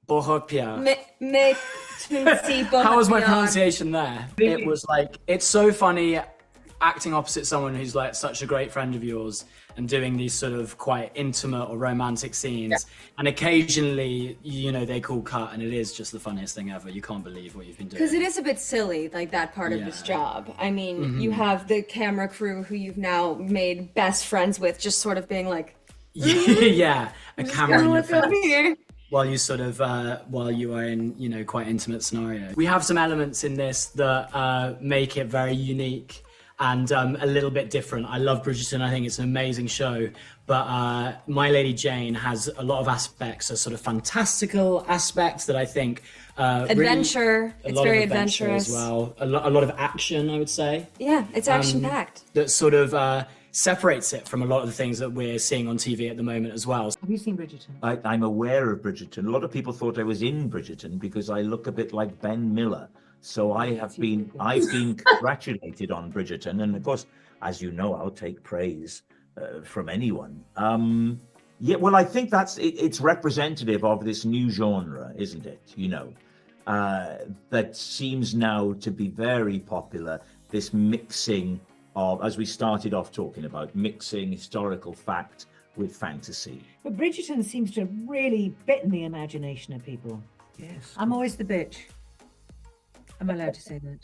Bohopia. How was my pronunciation there? It was like, it's so funny acting opposite someone who's like such a great friend of yours and doing these sort of quite intimate or romantic scenes. And occasionally, you know, they call cut and it is just the funniest thing ever. You can't believe what you've been doing. Because it is a bit silly, like that part of this job. I mean, you have the camera crew who you've now made best friends with just sort of being like, yeah, a camera in your what's up face. here? While you sort of, while you are in, you know, quite intimate scenario. We have some elements in this that make it very unique and a little bit different. I love Bridgerton, I think it's an amazing show, but My Lady Jane has a lot of aspects, a sort of fantastical aspects that I think Adventure, really, it's very adventure adventurous. as well. A lot of action, I would say. Yeah, it's action-packed. That sort of separates it from a lot of the things that we're seeing on TV at the moment as well. Have you seen Bridgerton? I'm aware of Bridgerton. A lot of people thought I was in Bridgerton because I look a bit like Ben Miller. So I've been congratulated on Bridgerton, and of course, as you know, I'll take praise from anyone. Yeah, well, I think it's representative of this new genre, isn't it? You know, that seems now to be very popular. This mixing of, as we started off talking about, mixing historical fact with fantasy. But Bridgerton seems to have really bitten the imagination of people. Yes. I'm always the bitch. Am I allowed to say that?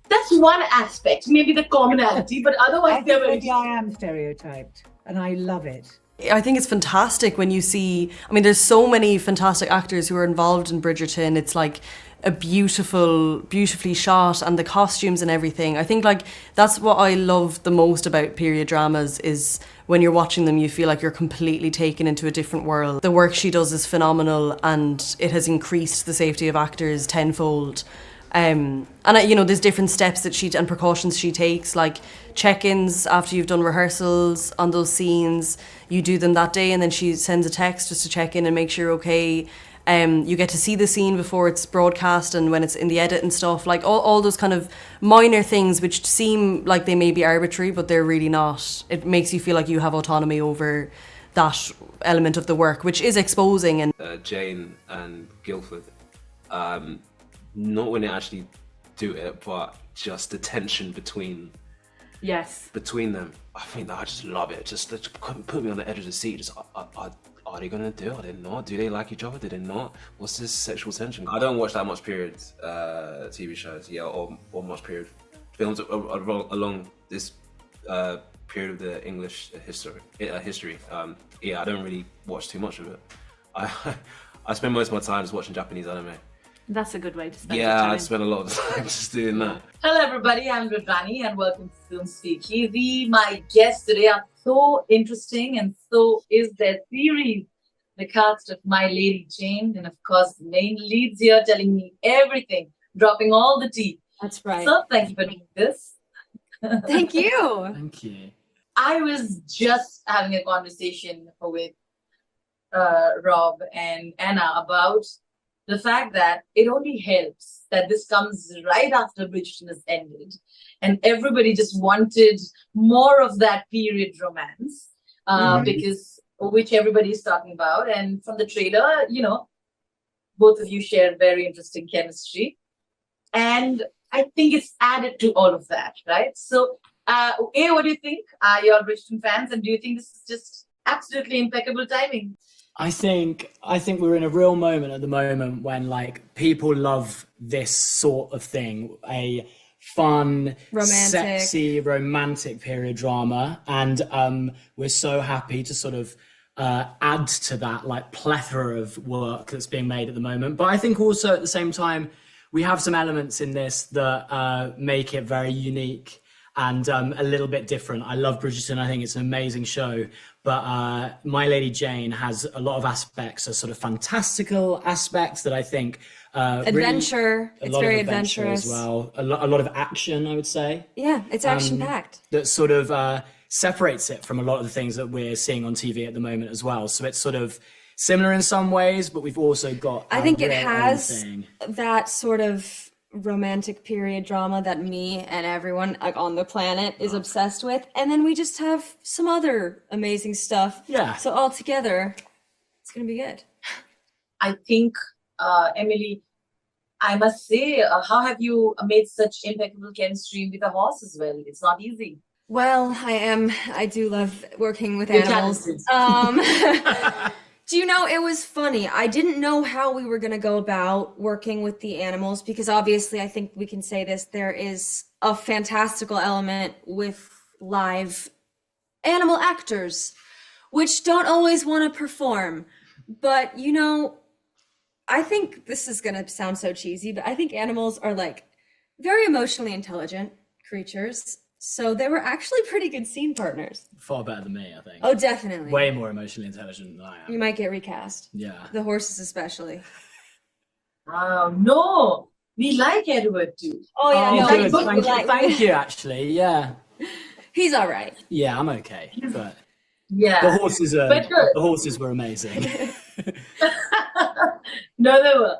That's one aspect, maybe the commonality, but otherwise they're very... Maybe I am stereotyped, and I love it. I think it's fantastic when you see, I mean, there's so many fantastic actors who are involved in Bridgerton. It's like a beautifully shot, and the costumes and everything. I think like that's what I love the most about period dramas is when you're watching them, you feel like you're completely taken into a different world. The work she does is phenomenal, and it has increased the safety of actors tenfold. And you know, there's different steps that and precautions she takes, like check-ins after you've done rehearsals on those scenes. You do them that day, and then she sends a text just to check in and make sure you're okay. You get to see the scene before it's broadcast and when it's in the edit and stuff, like all those kind of minor things which seem like they may be arbitrary, but they're really not. It makes you feel like you have autonomy over that element of the work, which is exposing. And Jane and Guildford, not when they actually do it, but just the tension between them. I think I just love it. Just put me on the edge of the seat. Just are they gonna do? Are they not? Do they like each other? Do they not? What's this sexual tension? I don't watch that much period TV shows, or much period films along this period of the English history. I don't really watch too much of it. I spend most of my time just watching Japanese anime. That's a good way to spend your Yeah, time. I spend a lot of time just doing that. Hello everybody, I'm Ridvani and welcome to Film Speakeasy. My guests today are so interesting, and so is their series, the cast of My Lady Jane, and of course the main leads here telling me everything, dropping all the tea. That's right. So thank you for doing this. Thank you. Thank you. I was just having a conversation with Rob and Anna about the fact that it only helps that this comes right after Bridgerton has ended, and everybody just wanted more of that period romance, because which everybody is talking about. And from the trailer, you know, both of you share very interesting chemistry, and I think it's added to all of that, right? So, what do you think? Are you all Bridgerton fans, and do you think this is just absolutely impeccable timing? I think we're in a real moment at the moment when like people love this sort of thing, a fun, sexy, romantic period drama, and we're so happy to sort of add to that like plethora of work that's being made at the moment. But I think also at the same time we have some elements in this that make it very unique and a little bit different. I love Bridgerton, I think it's an amazing show, but My Lady Jane has a lot of aspects, a sort of fantastical aspects that I think Adventure, really, it's very adventure adventurous as well. A lot of action, I would say. Yeah, it's action-packed. That sort of separates it from a lot of the things that we're seeing on TV at the moment as well. So it's sort of similar in some ways, but we've also got I think it real own has thing. that sort of romantic period drama that me and everyone like on the planet is obsessed with, and then we just have some other amazing stuff. Yeah. So all together, it's gonna be good. I think Emily, I must say, how have you made such impeccable chemistry with a horse as well? It's not easy. Well, I do love working with You're animals. talented. Do you know, it was funny. I didn't know how we were going to go about working with the animals because obviously I think we can say this, there is a fantastical element with live animal actors, which don't always want to perform. But, you know, I think this is going to sound so cheesy, but I think animals are like very emotionally intelligent creatures. So they were actually pretty good scene partners. Far better than me, I think. Oh, definitely. Way more emotionally intelligent than I am. You might get recast. Yeah. The horses especially. No, we like Edward too. Oh yeah, Oh, no, good. Thank you, actually. Yeah. He's all right. Yeah, I'm okay. But Yeah. the horses were amazing. No, they were.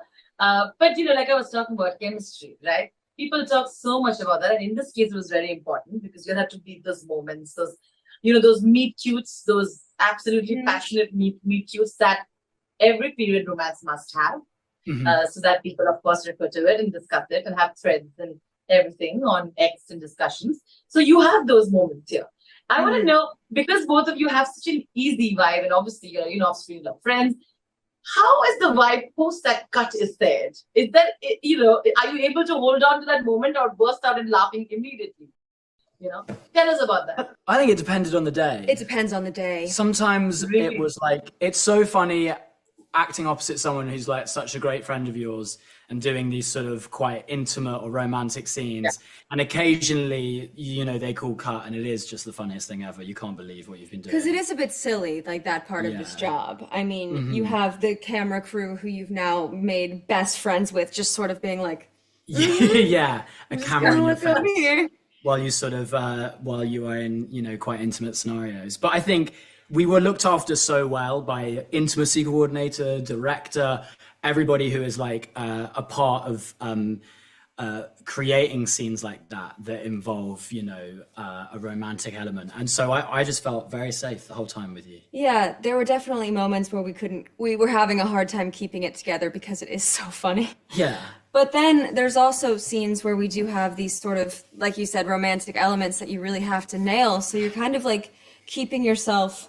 But you know, like I was talking about chemistry, right? People talk so much about that, and in this case, it was very important because you have to be those moments, those, you know, those meet cutes, those absolutely passionate meet cutes that every period romance must have, so that people, of course, refer to it and discuss it and have threads and everything on X and discussions. So you have those moments here. I want to know, because both of you have such an easy vibe, and obviously, you know, off-screen love friends. How is the vibe post that cut is said? Is that, you know, are you able to hold on to that moment or burst out in laughing immediately? You know, tell us about that. I think it depended on the day. It depends on the day. Sometimes Really? it was like, it's so funny acting opposite someone who's like such a great friend of yours and doing these sort of quite intimate or romantic scenes. Yeah. And occasionally, you know, they call cut and it is just the funniest thing ever. You can't believe what you've been doing. Because it is a bit silly, like that part of this job. I mean, you have the camera crew who you've now made best friends with, just sort of being like, yeah, a camera in your what's up face here? while you sort of, while you are in, you know, quite intimate scenarios. But I think we were looked after so well by intimacy coordinator, director, everybody who is like a part of creating scenes like that involve, you know, a romantic element. And so I just felt very safe the whole time with you. Yeah, there were definitely moments where we were having a hard time keeping it together because it is so funny. Yeah. But then there's also scenes where we do have these sort of, like you said, romantic elements that you really have to nail. So you're kind of like keeping yourself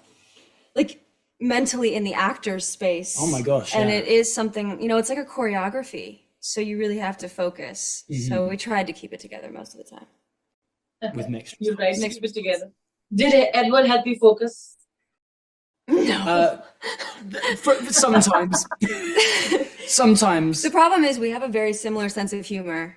like mentally in the actor's space. Oh my gosh. And yeah. it is something, you know, it's like a choreography. So you really have to focus. So we tried to keep it together most of the time. With mixed You guys mixed it together. Did Edward help you focus? No. Sometimes. Sometimes. The problem is we have a very similar sense of humor.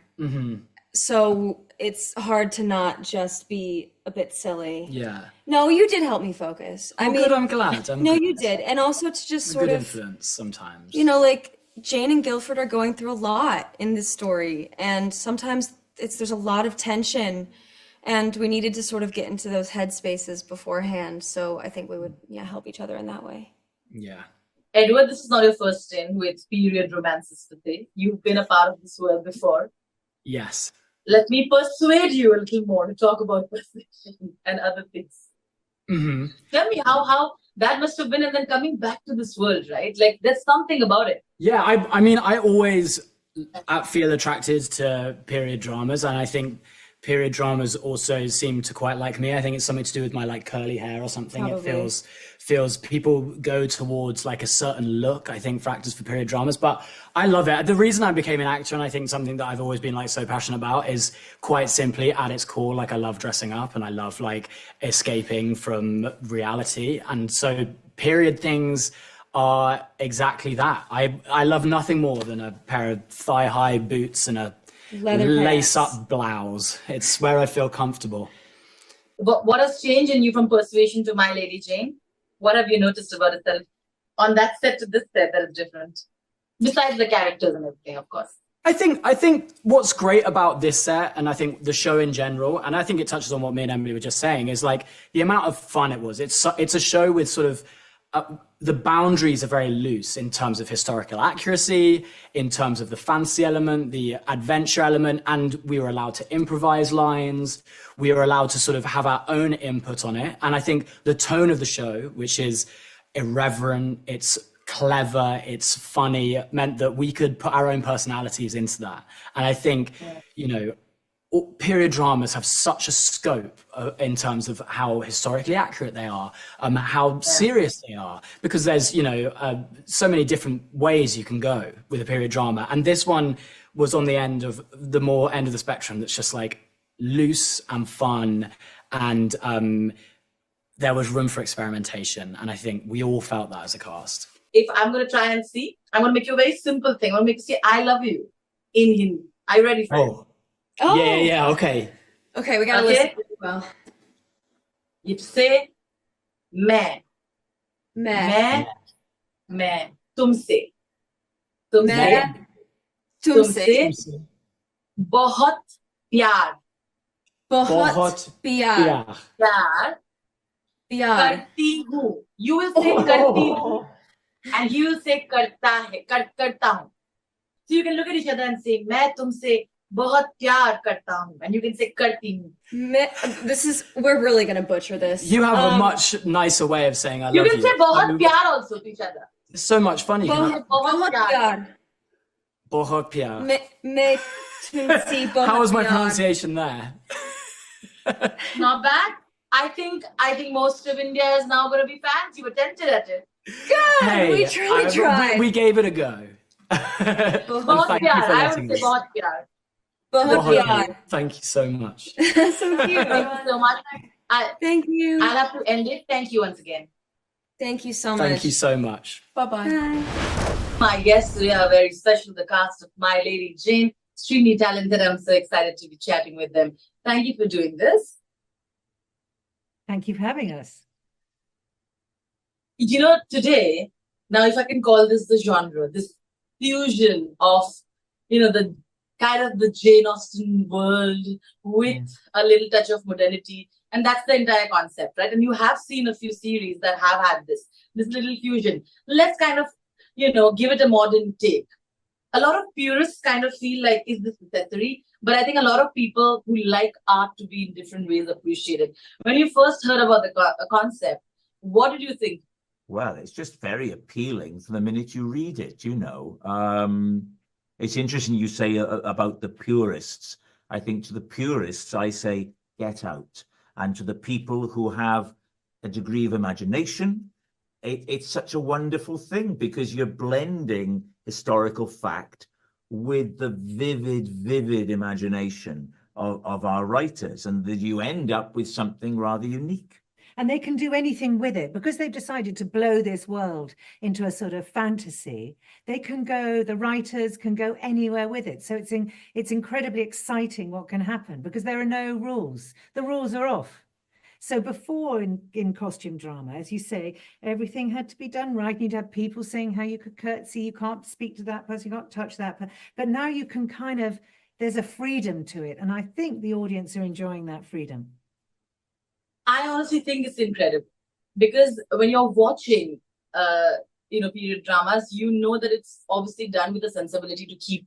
So it's hard to not just be a bit silly. Yeah. No, you did help me focus. I mean, Good, I'm glad. no, you did. And also to just sort Good of, influence sometimes. you know, like Jane and Guilford are going through a lot in this story. And sometimes there's a lot of tension. And we needed to sort of get into those headspaces beforehand. So I think we would, help each other in that way. Yeah. Edward, this is not your first stint with period romances today. You've been a part of this world before. Yes. Let me persuade you a little more to talk about persuasion and other things. Tell me how that must have been, and then coming back to this world, right? Like there's something about it. Yeah, I mean, I always feel attracted to period dramas, and I think period dramas also seem to quite like me. I think it's something to do with my like curly hair or something. Probably. It feels people go towards like a certain look, I think, for actors for period dramas. But I love it. The reason I became an actor, and I think something that I've always been like so passionate about, is quite simply at its core, like I love dressing up and I love like escaping from reality. And so period things are exactly that. I love nothing more than a pair of thigh-high boots and a Leather lace-up blouse. It's where I feel comfortable. What has changed in you from Persuasion to My Lady Jane? What have you noticed about itself on that set to this set that is different? Besides the characters and everything, of course. I think what's great about this set, and I think the show in general, and I think it touches on what me and Emily were just saying, is like the amount of fun it was. It's a show with sort of the boundaries are very loose in terms of historical accuracy, in terms of the fantasy element, the adventure element, and we were allowed to improvise lines. We were allowed to sort of have our own input on it. And I think the tone of the show, which is irreverent, it's clever, it's funny, meant that we could put our own personalities into that. And I think, you know, period dramas have such a scope in terms of how historically accurate they are, how serious they are, because there's, you know, so many different ways you can go with a period drama. And this one was on the end of the spectrum that's just like loose and fun, and there was room for experimentation. And I think we all felt that as a cast. If I'm going to try and see, I'm going to make you a very simple thing. I'm going to make you say, I love you in Hindi. Are you ready for it? Oh. Yeah, okay. Okay, we gotta listen really well. You say, मैं तुमसे बहुत प्यार करती हूँ. You will say करती हूँ, and he will say करता हूँ. So you can look at each other and say, मैं तुमसे बहुत प्यार करता हूँ, and you can say करती हूँ. We're really gonna butcher this. You have a much nicer way of saying I love you. You can say बहुत प्यार also to each other. It's so much fun. You can बहुत प्यार. बहुत प्यार. मैं तुमसे बहुत How was my प्यार. pronunciation there? Not bad. I think most of India is now going to be fans. You were tempted at it. God, Hey, we truly tried. We gave it a go. बहुत Thank you प्यार. for I letting would say us. बहुत प्यार. बहुत बहुत प्यार. Thank you so much. So cute. Thank you so much. Thank you. I'll have to end it. Thank you once again. Thank you so much. Thank you so much. Bye-bye. My guests today are very special. The cast of My Lady Jane, extremely talented. I'm so excited to be chatting with them. Thank you for doing this. Thank you for having us. You know, today, now if I can call this the genre, this fusion of, you know, the kind of the Jane Austen world with a little touch of modernity. And that's the entire concept, right? And you have seen a few series that have had this little fusion. Let's kind of, you know, give it a modern take. A lot of purists kind of feel like, is this necessary? But I think a lot of people who like art to be in different ways appreciate it. When you first heard about the concept, what did you think? Well, it's just very appealing from the minute you read it, you know. It's interesting you say about the purists. I think to the purists, I say, get out. And to the people who have a degree of imagination, it's such a wonderful thing because you're blending historical fact with the vivid imagination of our writers, and that you end up with something rather unique. And they can do anything with it because they've decided to blow this world into a sort of fantasy. They can go, the writers can go anywhere with it. So it's incredibly exciting what can happen because there are no rules. The rules are off. So before in costume drama, as you say, everything had to be done right. You'd have people saying how you could curtsy, you can't speak to that person, you can't touch that person. But now you can kind of, there's a freedom to it. And I think the audience are enjoying that freedom. I honestly think it's incredible because when you're watching, you know, period dramas, you know that it's obviously done with a sensibility to keep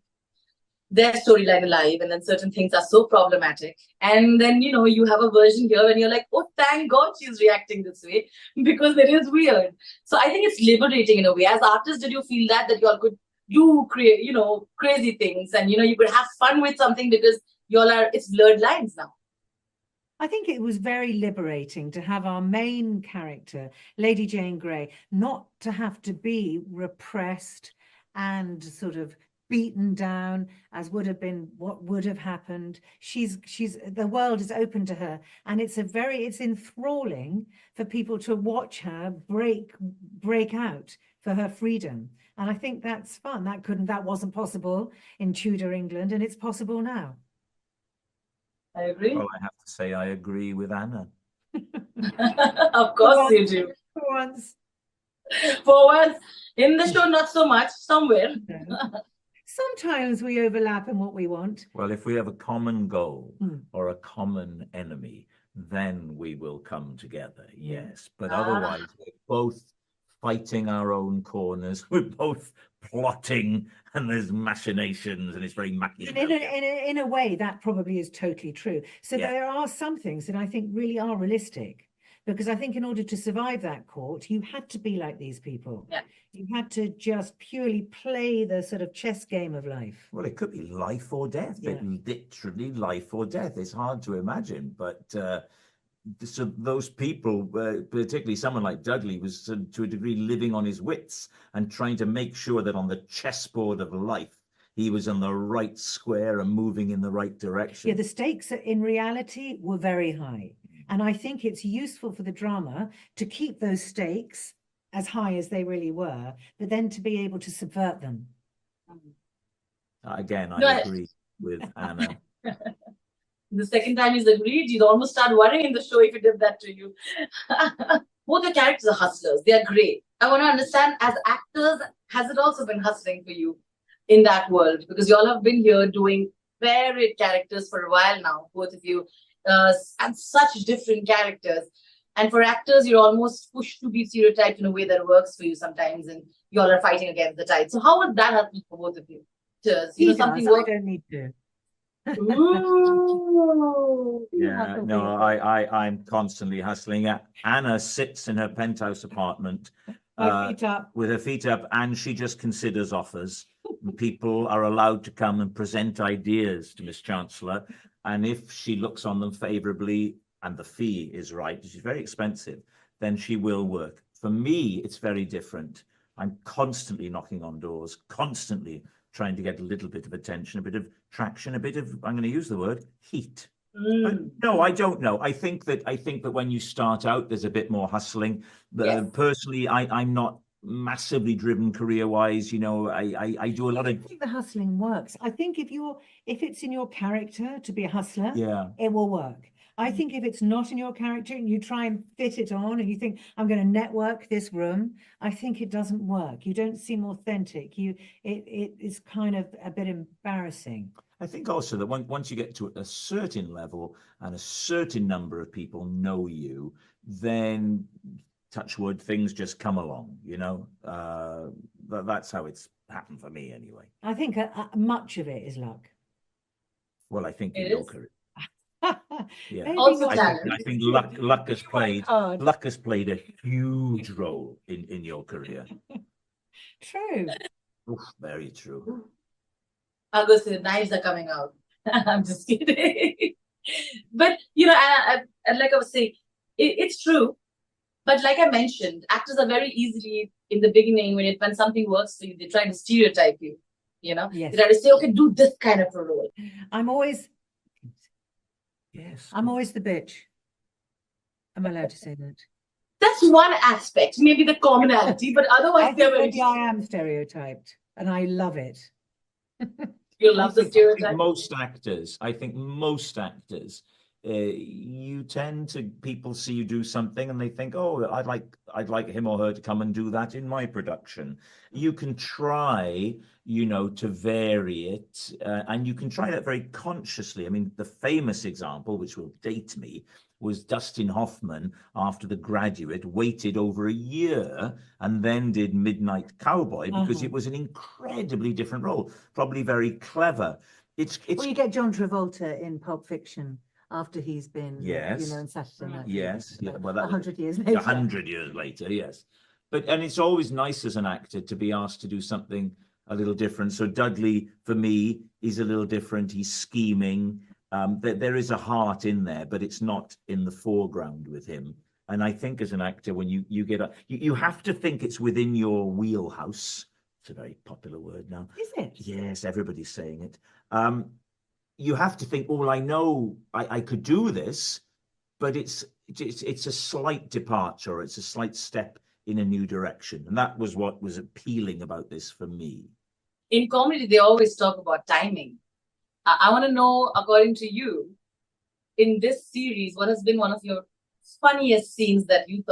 their storyline alive, and then certain things are so problematic. And then, you know, you have a version here and you're like, oh, thank God she's reacting this way because it is weird. So I think it's liberating in a way. As artists, did you feel that you all could do create, you know, crazy things, and, you know, you could have fun with something because y'all are, it's blurred lines now? I think it was very liberating to have our main character, Lady Jane Grey, not to have to be repressed and sort of beaten down as would have been what would have happened. She's the world is open to her, and it's enthralling for people to watch her break out for her freedom. And I think that's fun. That wasn't possible in Tudor England, and it's possible now. I agree. Well, I have to say I agree with Anna. Of course you do. For once. For once. In the show, not so much. Somewhere. Sometimes we overlap in what we want. Well, if we have a common goal or a common enemy, then we will come together, yes. But otherwise, we're both fighting our own corners. We're both plotting, and there's machinations, and it's very Machiavellian. In a way, that probably is totally true. So there are some things that I think really are realistic, because I think in order to survive that court, you had to be like these people. Yeah. You had to just purely play the sort of chess game of life. Well, it could be life or death, Yeah. literally life or death. It's hard to imagine, but so those people, particularly someone like Dudley, was to a degree living on his wits and trying to make sure that on the chessboard of life, he was on the right square and moving in the right direction. Yeah, the stakes in reality were very high. And I think it's useful for the drama to keep those stakes as high as they really were, but then to be able to subvert them. Again, I agree with Anna. The second time he's agreed, you'd almost start worrying in the show if he did that to you. Both the characters are hustlers. They are great. I want to understand, as actors, has it also been hustling for you in that world? Because you all have been here doing varied characters for a while now, both of you, and such different characters. And for actors, you're almost pushed to be stereotyped in a way that works for you sometimes, and you all are fighting against the tide. So how was that helpful for both of you? He does, I don't need to. Ooh. Yeah, no, I'm constantly hustling. Anna sits in her penthouse apartment with her feet up, and she just considers offers. People are allowed to come and present ideas to Miss Chancellor, and if she looks on them favorably and the fee is right, which is very expensive, then she will work. For me, it's very different. I'm constantly knocking on doors, constantly trying to get a little bit of attention, a bit of traction, a bit of, I'm going to use the word, heat. But no, I don't know. I think that when you start out, there's a bit more hustling. Yes. Personally, I'm not massively driven career-wise. You know, I do a lot of. I think the hustling works. I think if it's in your character to be a hustler, Yeah. it will work. I think if it's not in your character and you try and fit it on and you think, I'm going to network this room, I think it doesn't work. You don't seem authentic. It is kind of a bit embarrassing. I think also that once you get to a certain level and a certain number of people know you, then touch wood, things just come along, you know. That's how it's happened for me anyway. I think much of it is luck. Well, I think It in your is. career. Yeah. Maybe Also not. talent. I think luck has played Hard. luck has played a huge role in your career. True. Oof, very true. I'll go say the knives are coming out. I'm just kidding. But, you know, and like I was saying, it's true. But like I mentioned, actors are very easily, in the beginning, when something works for you, they try to stereotype you, you know? Yes. They try to say, okay, do this kind of a role. I'm always Yes. the bitch. Am I allowed to say that? That's one aspect, maybe the commonality, but I otherwise think they're very... maybe I am stereotyped, and I love it. You love the stereotype. I think most actors, you tend to, people see you do something and they think, oh, I'd like him or her to come and do that in my production. You can try, you know, to vary it, and you can try that very consciously. I mean, the famous example, which will date me, was Dustin Hoffman, after The Graduate, waited over a year and then did Midnight Cowboy, because it was an incredibly different role, probably very clever. It's Well, you get John Travolta in Pulp Fiction after he's been, Yes. you know, in Saturday Night. Yes, yeah, well, that 100 years later. 100 years later, yes. And it's always nice as an actor to be asked to do something a little different. So Dudley, for me, is a little different. He's scheming. There is a heart in there, but it's not in the foreground with him. And I think as an actor, when you get you have to think it's within your wheelhouse. It's a very popular word now. Is it? Yes, everybody's saying it. You have to think, oh, well, I know I could do this, but it's a slight departure. It's a slight step in a new direction. And that was what was appealing about this for me. In comedy, they always talk about timing. I want to know, according to you, in this series, what has been one of your funniest scenes that you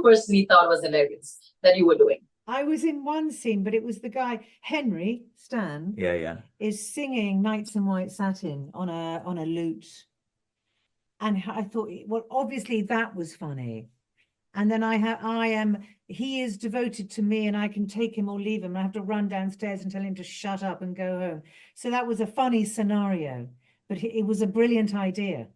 personally thought was hilarious that you were doing? I was in one scene, but it was the guy, Henry Stan, is singing Nights in White Satin on a lute. And I thought, well, obviously that was funny. And then he is devoted to me and I can take him or leave him. I have to run downstairs and tell him to shut up and go home. So that was a funny scenario, but it was a brilliant idea.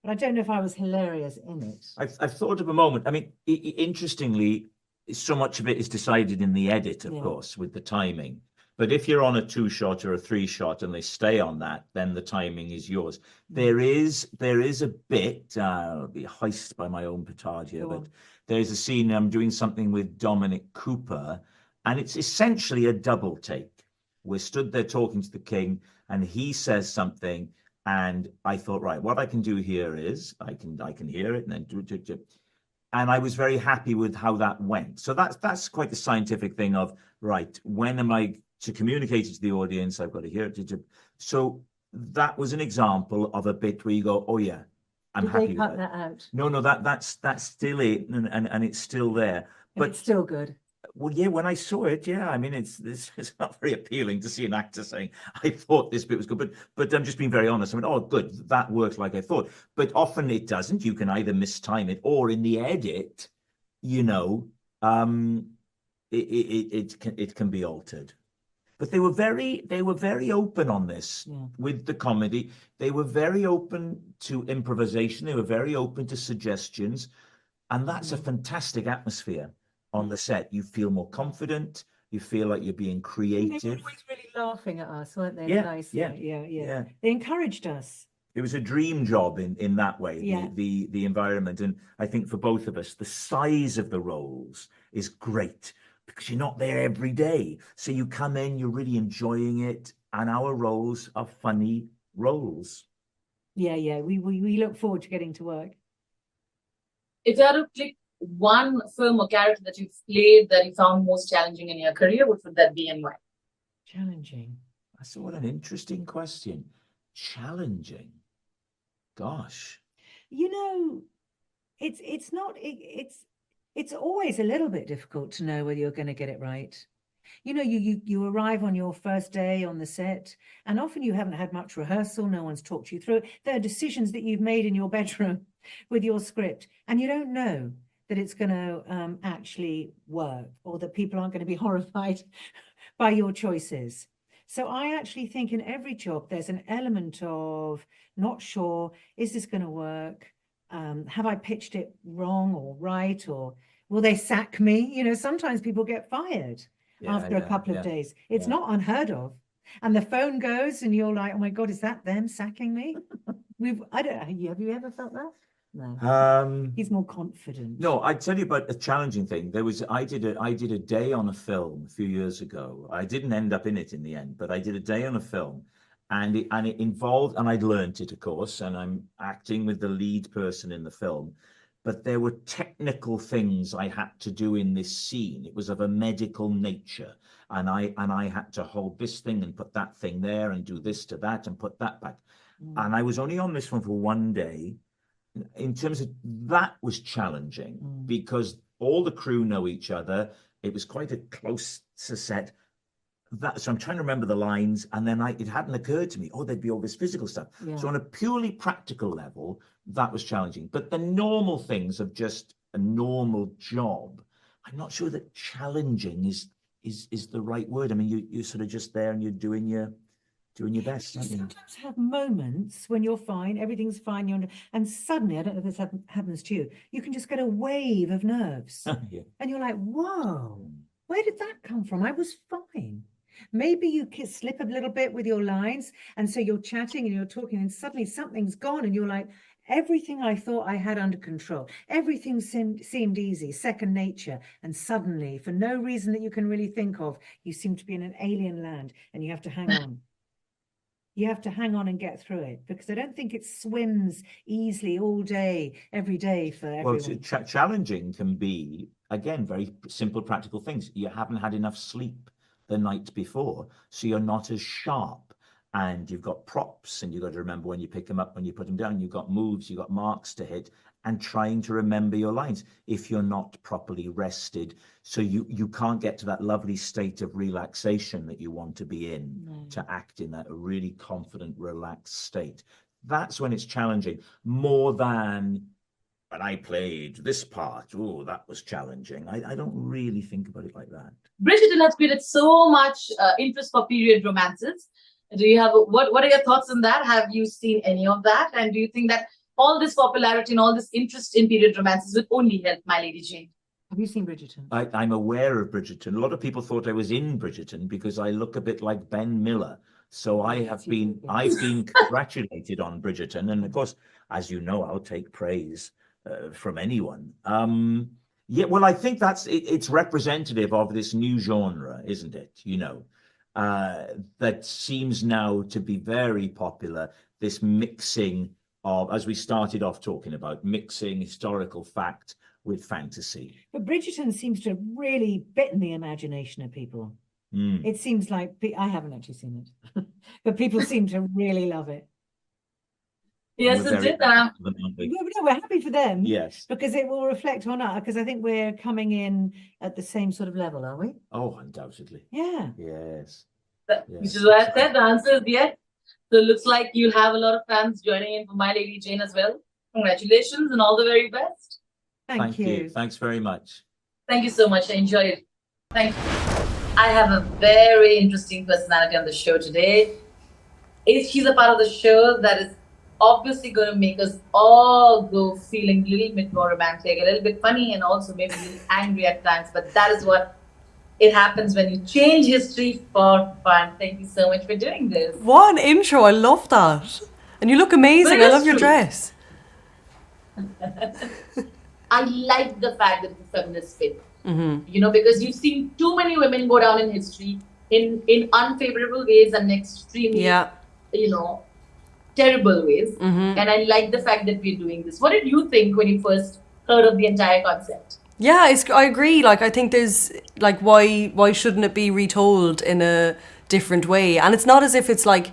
But I don't know if I was hilarious in it. I've thought of a moment. I mean, interestingly, so much of it is decided in the edit, of course, with the timing. But if you're on a 2-shot or a 3-shot and they stay on that, then the timing is yours. There is a bit, I'll be hoist by my own petard here, but there's a scene I'm doing something with Dominic Cooper, and it's essentially a double take. We're stood there talking to the king, and he says something, and I thought, right, what I can do here is I can hear it and then do. And I was very happy with how that went. So that's quite the scientific thing of, right, when am I to communicate it to the audience? I've got to hear it. So that was an example of a bit where you go, oh yeah, I'm happy with cut that out? No, that's still it, and it's still there. But it's still good. Well, yeah, when I saw it, yeah, I mean, it's not very appealing to see an actor saying, I thought this bit was good, but I'm just being very honest. I mean, oh, good, that worked like I thought. But often it doesn't. You can either mistime it, or in the edit, you know, it can be altered. But they were very open on this with the comedy. They were very open to improvisation. They were very open to suggestions, and that's a fantastic atmosphere. On the set, you feel more confident. You feel like you're being creative. They were always really laughing at us, weren't they? Yeah. They encouraged us. It was a dream job in that way. Yeah. The environment, and I think for both of us, the size of the roles is great because you're not there every day. So you come in, you're really enjoying it, and our roles are funny roles. Yeah. We look forward to getting to work. If you had to pick one film or character that you've played that you found most challenging in your career, what would that be and why? Challenging. That's what an interesting question. Challenging. Gosh. You know, it's always a little bit difficult to know whether you're going to get it right. You know, you arrive on your first day on the set, and often you haven't had much rehearsal. No one's talked you through it. There are decisions that you've made in your bedroom with your script, and you don't know that it's going to actually work, or that people aren't going to be horrified by your choices. So I actually think in every job, there's an element of not sure, is this going to work? Have I pitched it wrong or right? Or will they sack me? You know, sometimes people get fired after a couple of days. It's not unheard of. And the phone goes and you're like, oh my God, is that them sacking me? Have you ever felt that? No. He's more confident. No, I tell you about a challenging thing. I did a day on a film a few years ago. I didn't end up in it in the end, but I did a day on a film, and it involved, and I'd learnt it, of course, and I'm acting with the lead person in the film. But there were technical things I had to do in this scene. It was of a medical nature, and I had to hold this thing and put that thing there and do this to that and put that back. And I was only on this one for one day. In terms of that was challenging because all the crew know each other. It was quite a close set. So I'm trying to remember the lines, and then it hadn't occurred to me, there'd be all this physical stuff. Yeah. So on a purely practical level, that was challenging. But the normal things of just a normal job, I'm not sure that challenging is the right word. I mean, you're sort of just there and you're doing your best. You sometimes have moments when you're fine, everything's fine, and suddenly, I don't know if this happens to you, you can just get a wave of nerves. And you're like, whoa, where did that come from? I was fine. Maybe you slip a little bit with your lines, and so you're chatting and you're talking, and suddenly something's gone, and you're like, everything I thought I had under control, everything seemed easy, second nature, and suddenly, for no reason that you can really think of, you seem to be in an alien land, and you have to hang on. You have to hang on and get through it, because I don't think it swims easily all day, every day for everyone. Well, challenging can be, again, very simple, practical things. You haven't had enough sleep the night before, so you're not as sharp. And you've got props, and you've got to remember when you pick them up, when you put them down. You've got moves, you've got marks to hit, and trying to remember your lines if you're not properly rested. So you can't get to that lovely state of relaxation that you want to be in to act in that really confident, relaxed state. That's when it's challenging, more than when I played this part. Oh, that was challenging. I don't really think about it like that. Bridgerton has created so much interest for period romances. Do you have what are your thoughts on that? Have you seen any of that? And do you think that all this popularity and all this interest in period romances will only help My Lady Jane. Have you seen Bridgerton? I'm aware of Bridgerton. A lot of people thought I was in Bridgerton because I look a bit like Ben Miller. So I've been congratulated on Bridgerton, and of course, as you know, I'll take praise from anyone. Yeah, well, I think it's representative of this new genre, isn't it? That seems now to be very popular. This mixing of, as we started off talking about, mixing historical fact with fantasy. But Bridgerton seems to have really bitten the imagination of people. It seems like, I haven't actually seen it, but people seem to really love it. Yes, it did. We're happy for them. Yes. Because it will reflect on us, because I think we're coming in at the same sort of level, are we? Oh, undoubtedly. Yeah. Yes. Which is why I said the answer is yes. So it looks like you'll have a lot of fans joining in for My Lady Jane as well. Congratulations and all the very best. Thank you. Thanks very much. Thank you so much. I enjoyed it. Thank you. I have a very interesting personality on the show today. She's a part of the show that is obviously going to make us all go feeling a little bit more romantic, a little bit funny, and also maybe a little angry at times. But that is what it happens when you change history for fun. Thank you so much for doing this. What an intro. I love that. And you look amazing. I love your dress. I like the fact that it's a feminist spin. Because you've seen too many women go down in history in unfavorable ways and extremely, terrible ways. And I like the fact that we're doing this. What did you think when you first heard of the entire concept? Yeah, I agree. Like, I think there's, like, why shouldn't it be retold in a different way? And it's not as if it's like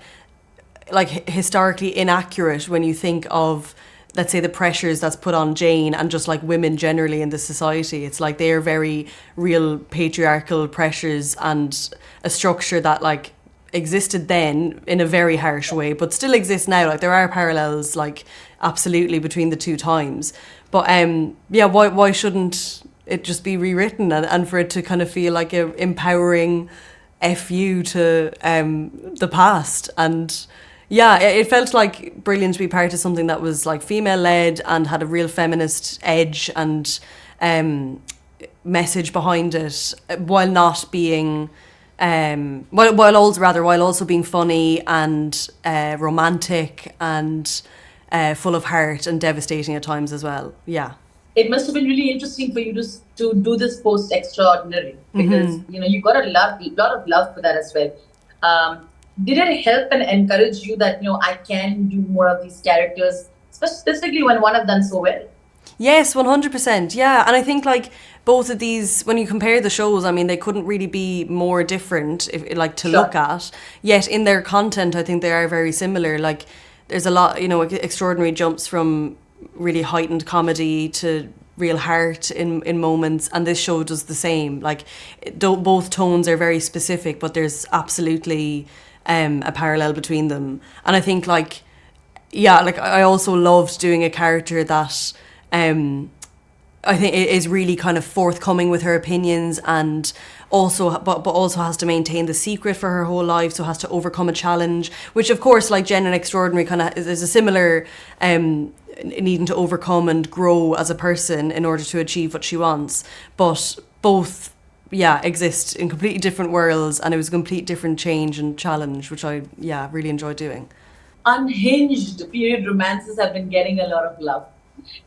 historically inaccurate when you think of, let's say, the pressures that's put on Jane and just like women generally in the society. It's like they're very real patriarchal pressures and a structure that like existed then in a very harsh way, but still exists now. Like there are parallels, like absolutely between the two times. But why shouldn't it just be rewritten and for it to kind of feel like a empowering FU to the past? And yeah, it felt like brilliant to be part of something that was like female led and had a real feminist edge and message behind it, while not being while also being funny and romantic and full of heart and devastating at times as well. Yeah. It must have been really interesting for you to do this post Extraordinary, because you got a lot of love for that as well. Did it help and encourage you that I can do more of these characters, specifically when one have done so well? Yes, 100%. Yeah, and I think like both of these, when you compare the shows, I mean, they couldn't really be more different, look at. Yet in their content, I think they are very similar. Like there's a lot, Extraordinary jumps from really heightened comedy to real heart in moments, and this show does the same. Like both tones are very specific, but there's absolutely a parallel between them. And I think I also loved doing a character that I think is really kind of forthcoming with her opinions, and also but also has to maintain the secret for her whole life, so has to overcome a challenge, which of course like Jen and Extraordinary kind of is a similar needing to overcome and grow as a person in order to achieve what she wants. But both exist in completely different worlds, and it was a complete different change and challenge, which I really enjoyed doing. Unhinged period romances have been getting a lot of love,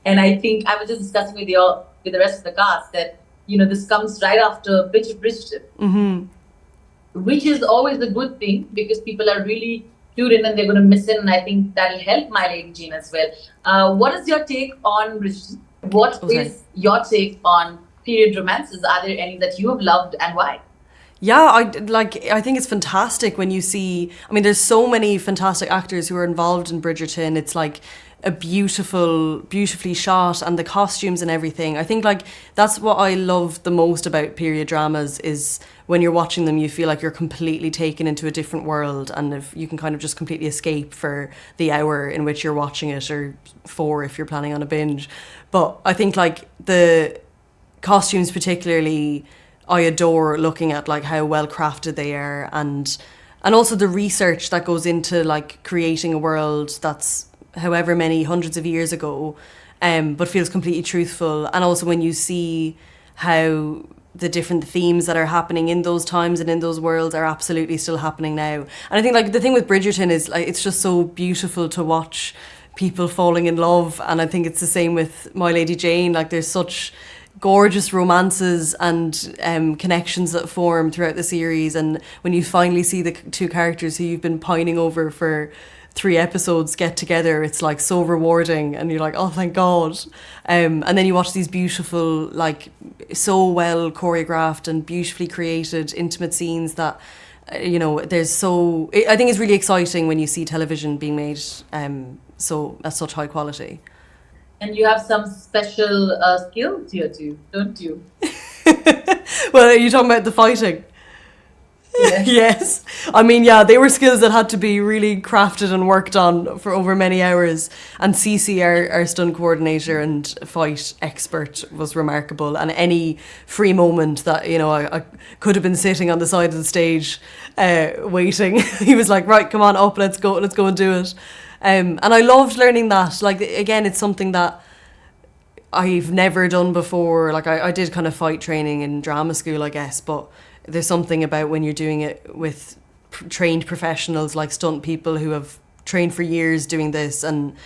and I think I was just discussing with the rest of the cast that this comes right after Bridgerton, which is always a good thing because people are really tuned in and they're going to miss in, and I think that'll help My Lady Jane as well. What is your take on Bridgerton? What is your take on period romances? Are there any that you have loved, and why? Yeah, I think it's fantastic when you see, I mean, there's so many fantastic actors who are involved in Bridgerton. It's like a beautifully shot, and the costumes and everything. I think like that's what I love the most about period dramas, is when you're watching them, you feel like you're completely taken into a different world, and if you can kind of just completely escape for the hour in which you're watching it, or 4 if you're planning on a binge. But I think like the costumes particularly, I adore looking at like how well crafted they are, and also the research that goes into like creating a world that's however many hundreds of years ago, but feels completely truthful. And also when you see how the different themes that are happening in those times and in those worlds are absolutely still happening now. And I think like the thing with Bridgerton is like it's just so beautiful to watch people falling in love, and I think it's the same with My Lady Jane. Like there's such gorgeous romances and connections that form throughout the series, and when you finally see the two characters who you've been pining over for 3 episodes get together, it's like so rewarding, and you're like, oh thank God. And then you watch these beautiful, like so well choreographed and beautifully created intimate scenes that you know, there's so I think it's really exciting when you see television being made so at such high quality. And you have some special skills here too, don't you? Well, are you talking about the fighting? Yes. Yes. I mean, yeah, they were skills that had to be really crafted and worked on for over many hours. And Cece, our stunt coordinator and fight expert, was remarkable. And any free moment that, you know, I could have been sitting on the side of the stage waiting, he was like, right, come on, up, let's go and do it. And I loved learning that. Like, again, it's something that I've never done before. Like, I did kind of fight training in drama school, I guess, but there's something about when you're doing it with trained professionals like stunt people who have trained for years doing this, and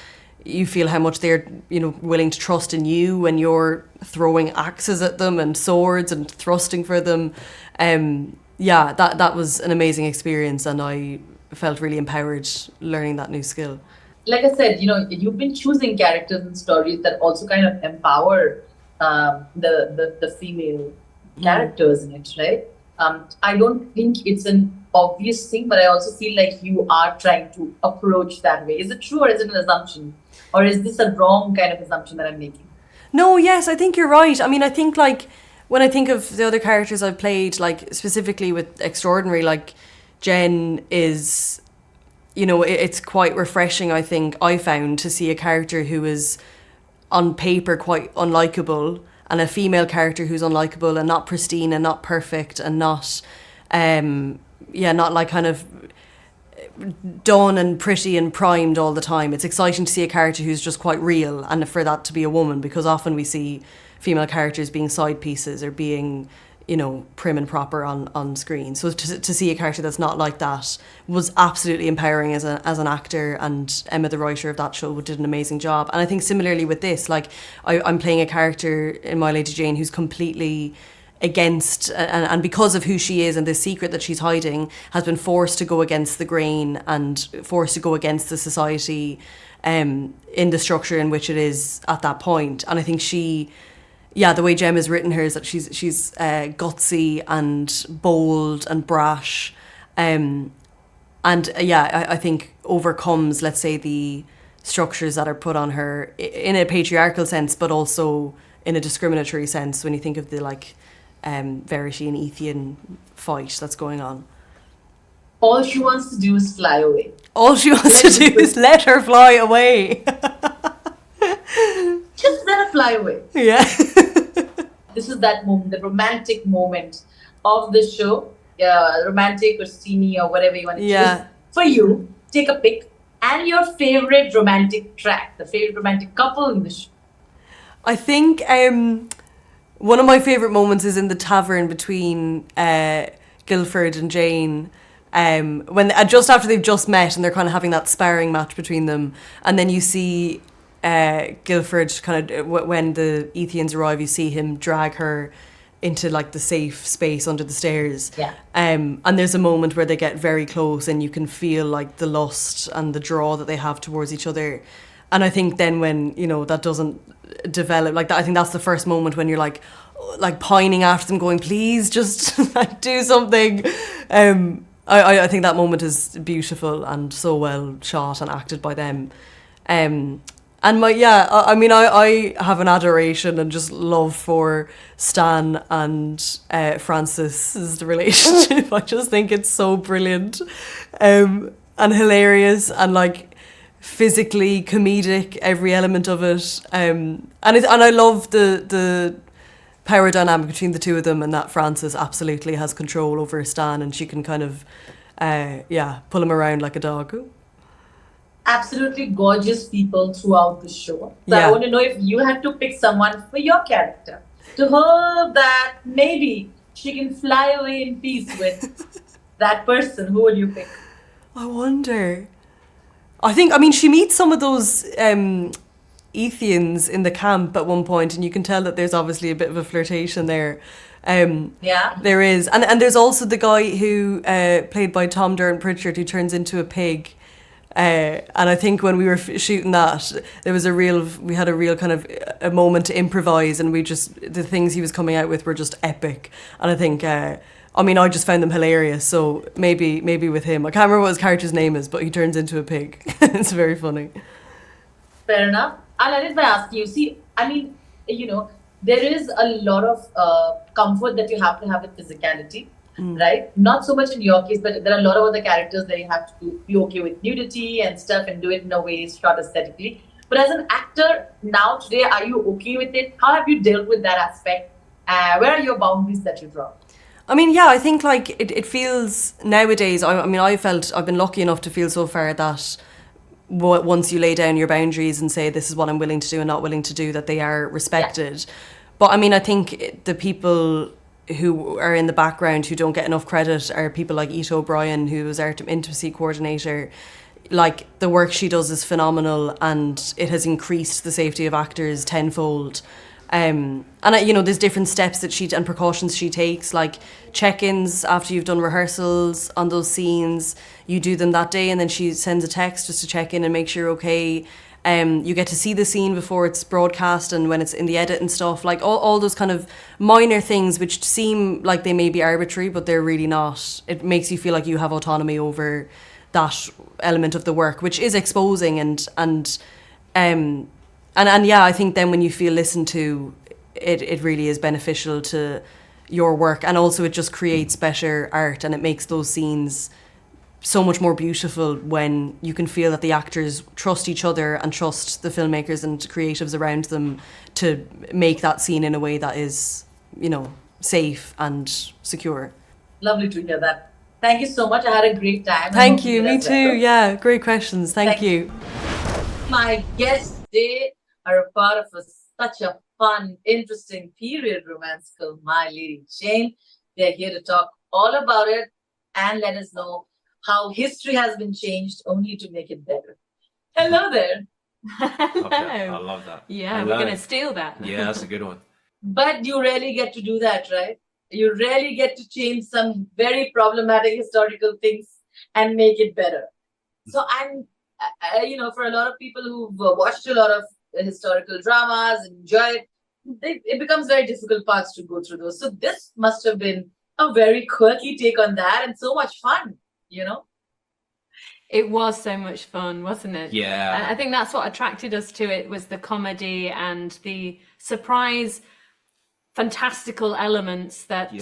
you feel how much they're, you know, willing to trust in you when you're throwing axes at them and swords and thrusting for them. Yeah, that was an amazing experience, and I felt really empowered learning that new skill. Like I said, you know, you've been choosing characters and stories that also kind of empower the female characters in it, right? I don't think it's an obvious thing, but I also feel like you are trying to approach that way. Is it true, or is it an assumption? Or is this a wrong kind of assumption that I'm making? No, yes, I think you're right. I mean, I think like when I think of the other characters I've played, like specifically with Extraordinary, like Jen is, you know, it's quite refreshing, I think, I found, to see a character who is on paper quite unlikable, and a female character who's unlikable and not pristine and not perfect and not, not like kind of done and pretty and primed all the time. It's exciting to see a character who's just quite real, and for that to be a woman, because often we see female characters being side pieces or being, you know, prim and proper on screen. So to see a character that's not like that was absolutely empowering as an actor, and Emma, the writer of that show, did an amazing job. And I think similarly with this, like I'm playing a character in My Lady Jane who's completely against, and because of who she is and the secret that she's hiding, has been forced to go against the grain and forced to go against the society in the structure in which it is at that point. And I think the way Jem has written her is that she's gutsy and bold and brash, I think overcomes, let's say, the structures that are put on her in a patriarchal sense, but also in a discriminatory sense when you think of the Verity and Ethian fight that's going on. All she wants to do is fly away. All she wants to do is let her fly away. Just let her fly away. Yeah. This is that moment, the romantic moment of the show. Romantic or steamy or whatever you want to choose. For you, take a pick. And your favorite romantic track, the favorite romantic couple in the show. I think one of my favourite moments is in the tavern between Guilford and Jane. When just after they've just met and they're kind of having that sparring match between them, and then you see Guilford kind of, when the Ethians arrive, you see him drag her into like the safe space under the stairs. Yeah. And there's a moment where they get very close and you can feel like the lust and the draw that they have towards each other. And I think then when, you know, that doesn't develop like that, I think that's the first moment when you're like pining after them, going, please just do something. I think that moment is beautiful and so well shot and acted by them. And I have an adoration and just love for Stan and Francis is the relationship. I just think it's so brilliant and hilarious and like physically comedic, every element of it. And I love the power dynamic between the two of them, and that Francis absolutely has control over Stan and she can kind of pull him around like a dog. absolutely gorgeous people throughout the show. So Yeah. I want to know if you had to pick someone for your character, to her that maybe she can fly away in peace with that person, who would you pick? I wonder. I mean, she meets some of those Ethians in the camp at one point, and you can tell that there's obviously a bit of a flirtation there. Yeah. There is. And there's also the guy who, played by Tom Derwent-Pritchard, who turns into a pig. And I think when we were shooting that, we had a real kind of a moment to improvise, and the things he was coming out with were just epic. And I think, I just found them hilarious. So maybe with him, I can't remember what his character's name is, but he turns into a pig. It's very funny. Fair enough. I'll end it by asking you. See, I mean, there is a lot of comfort that you have to have with physicality, right? Not so much in your case, but there are a lot of other characters that you have to be okay with nudity and stuff and do it in a way shot aesthetically. But as an actor, now, today, are you okay with it? How have you dealt with that aspect? Where are your boundaries that you draw? I mean, yeah, I think like it feels nowadays, I've been lucky enough to feel so far that once you lay down your boundaries and say this is what I'm willing to do and not willing to do, that they are respected. Yeah. But I mean, I think the people who are in the background who don't get enough credit are people like Ita O'Brien, who is our intimacy coordinator. Like, the work she does is phenomenal, and it has increased the safety of actors tenfold. And there's different steps and precautions she takes, like check-ins after you've done rehearsals on those scenes. You do them that day, and then she sends a text just to check in and make sure you're okay. You get to see the scene before it's broadcast and when it's in the edit and stuff. Like all those kind of minor things which seem like they may be arbitrary, but they're really not. It makes you feel like you have autonomy over that element of the work, which is exposing and yeah, I think then when you feel listened to, it really is beneficial to your work, and also it just creates better art, and it makes those scenes so much more beautiful when you can feel that the actors trust each other and trust the filmmakers and creatives around them to make that scene in a way that is, safe and secure. Lovely to hear that. Thank you so much. I had a great time. Thank you. Me too. Yeah, great questions. Thank you. My guests today are a part of such a fun, interesting period romance film, My Lady Jane. They're here to talk all about it and let us know how history has been changed only to make it better. Hello there. I love that. Yeah, we're going to steal that. Yeah, that's a good one. But you rarely get to do that, right? You rarely get to change some very problematic historical things and make it better. So I'm, for a lot of people who've watched a lot of historical dramas, enjoy it, it becomes very difficult parts to go through those. So this must have been a very quirky take on that and so much fun, It was so much fun, wasn't it? Yeah. And I think that's what attracted us to it, was the comedy and the surprise, fantastical elements that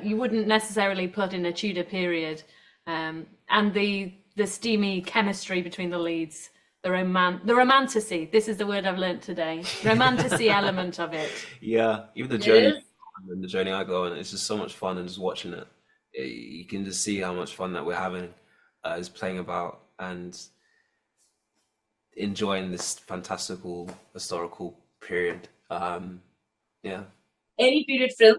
you wouldn't necessarily put in a Tudor period, and the steamy chemistry between the leads. The romanticy. This is the word I've learnt today. Romanticy element of it. Yeah, even the journey I go on, it's just so much fun, and just watching it, you can just see how much fun that we're having, is playing about and enjoying this fantastical historical period. Yeah. Any period film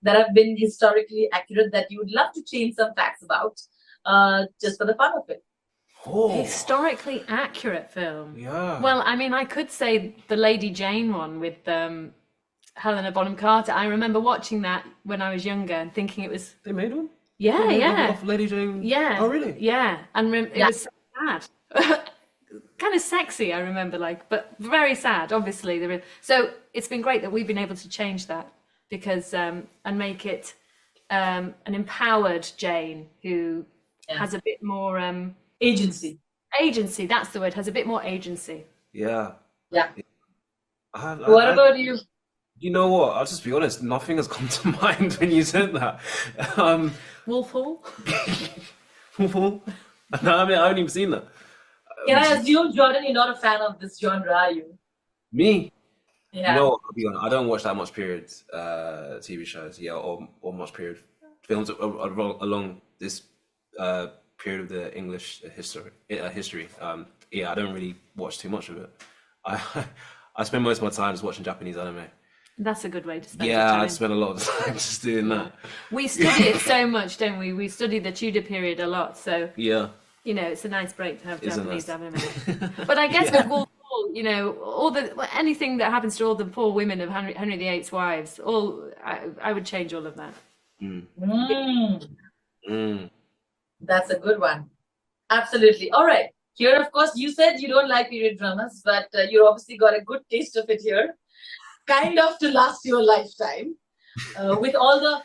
that have been historically accurate that you would love to change some facts about, just for the fun of it? Oh. Historically accurate film. Yeah. Well, I mean, I could say the Lady Jane one with Helena Bonham Carter. I remember watching that when I was younger and thinking it was. They made one? Yeah, yeah. Of Lady Jane? Yeah. Oh, really? Yeah. And it was so sad. Kind of sexy, I remember, but very sad, obviously. So it's been great that we've been able to change that because and make it an empowered Jane who has a bit more agency. Agency, that's the word. Has a bit more agency. Yeah. Yeah. What about you? You know what? I'll just be honest. Nothing has come to mind when you said that. Wolf Hall. Wolf Hall. No, I haven't even seen that. Can I assume, Jordan, you're not a fan of this genre, are you? Me? Yeah. No, I'll be honest. I don't watch that much period TV shows, or much period films along this period of the English history. yeah, I don't really watch too much of it. I spend most of my time just watching Japanese anime. That's a good way to spend your Yeah, time. I spend a lot of time just doing that. We study it so much, don't we? We study the Tudor period a lot, so Yeah. you know, it's a nice break to have It's a Japanese nice- anime. But I guess with Walpole, you know, anything that happens to all the poor women of Henry VIII's wives, I would change all of that. That's a good one. Absolutely. All right. Here, of course, you said you don't like period dramas, but you obviously got a good taste of it here, kind of to last your lifetime. With all the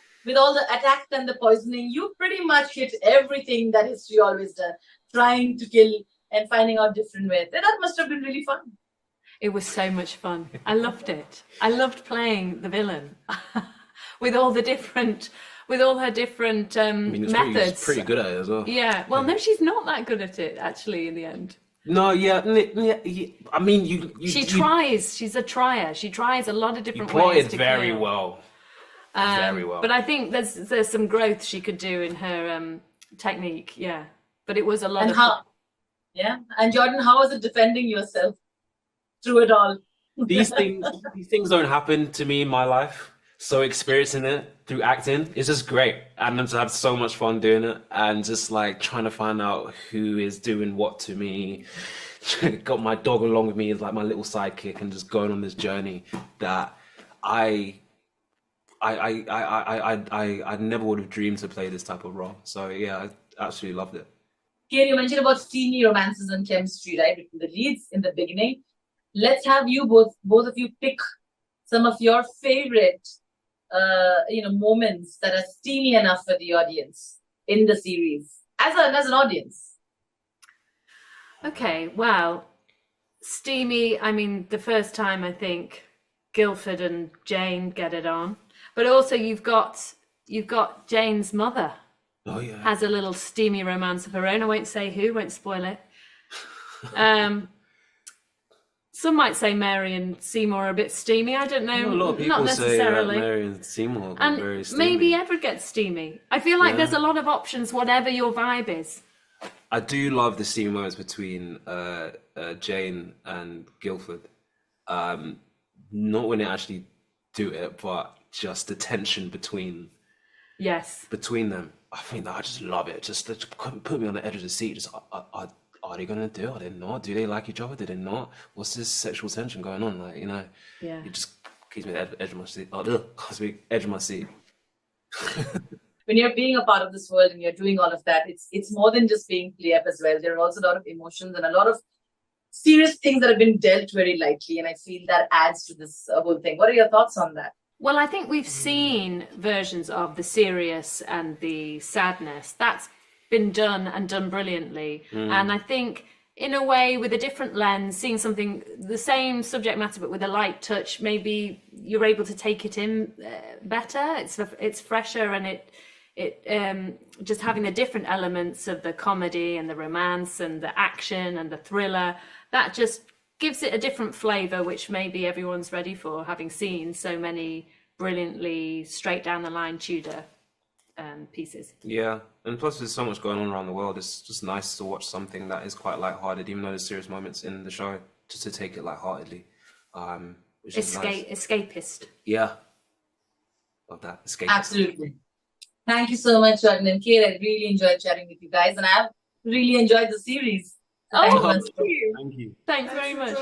attacks and the poisoning, you pretty much hit everything that history always does, trying to kill and finding out different ways. That must have been really fun. It was so much fun. I loved it. I loved playing the villain with all her different methods. She's pretty good at it as well. Yeah. Well, no, she's not that good at it actually. In the end, No, yeah. I mean, she tries. She's a trier. She tries a lot of You different ways plotted to very kill. well. Very well. But I think there's some growth she could do in her technique. Yeah. But it was a lot And of and Jordan, how was it defending yourself through it all? these things don't happen to me in my life. So experiencing it through acting is just great, and then to have so much fun doing it, and just like trying to find out who is doing what to me. Got my dog along with me as like my little sidekick, and just going on this journey that I never would have dreamed to play this type of role. So yeah, I absolutely loved it. Here you mentioned about steamy romances and chemistry, right, between the leads in the beginning. Let's have you both of you pick some of your favorite moments that are steamy enough for the audience in the series as an audience. Okay, well, steamy. I mean, the first time I think Guildford and Jane get it on, but also you've got Jane's mother. Oh yeah. Has a little steamy romance of her own. I won't say who, won't spoil it. Some might say Mary and Seymour are a bit steamy. I don't know. A lot of people not necessarily. say that Mary and Seymour are very And steamy. maybe Edward gets steamy. I feel like there's a lot of options, whatever your vibe is. I do love the steamy moments between Jane and Guildford. Not when they actually do it, but just the tension between them. I think that I just love it. Just put me on the edge of the seat. Just are they gonna do? Are they not? Do they like each other? Do they not? What's this sexual tension going on? Like, it just keeps me at the edge of my seat. Edge of my seat. When you're being a part of this world and you're doing all of that, it's more than just being play up as well. There are also a lot of emotions and a lot of serious things that have been dealt very lightly, and I feel that adds to this whole thing. What are your thoughts on that? Well, I think we've seen versions of the serious and the sadness. That's been done and done brilliantly. And I think in a way with a different lens, seeing something, the same subject matter, but with a light touch, maybe you're able to take it in better. It's fresher, and it just having the different elements of the comedy and the romance and the action and the thriller, that just gives it a different flavor, which maybe everyone's ready for, having seen so many brilliantly straight down the line Tudor pieces. Yeah, and plus there's so much going on around the world. It's just nice to watch something that is quite lighthearted, even though there's serious moments in the show, just to take it lightheartedly. Which is nice. Escapist. Yeah. Love that. Escapist. Absolutely. Thank you so much, Jordan and Kate. I really enjoyed chatting with you guys, and I've really enjoyed the series. Thank you. you. Thanks very much.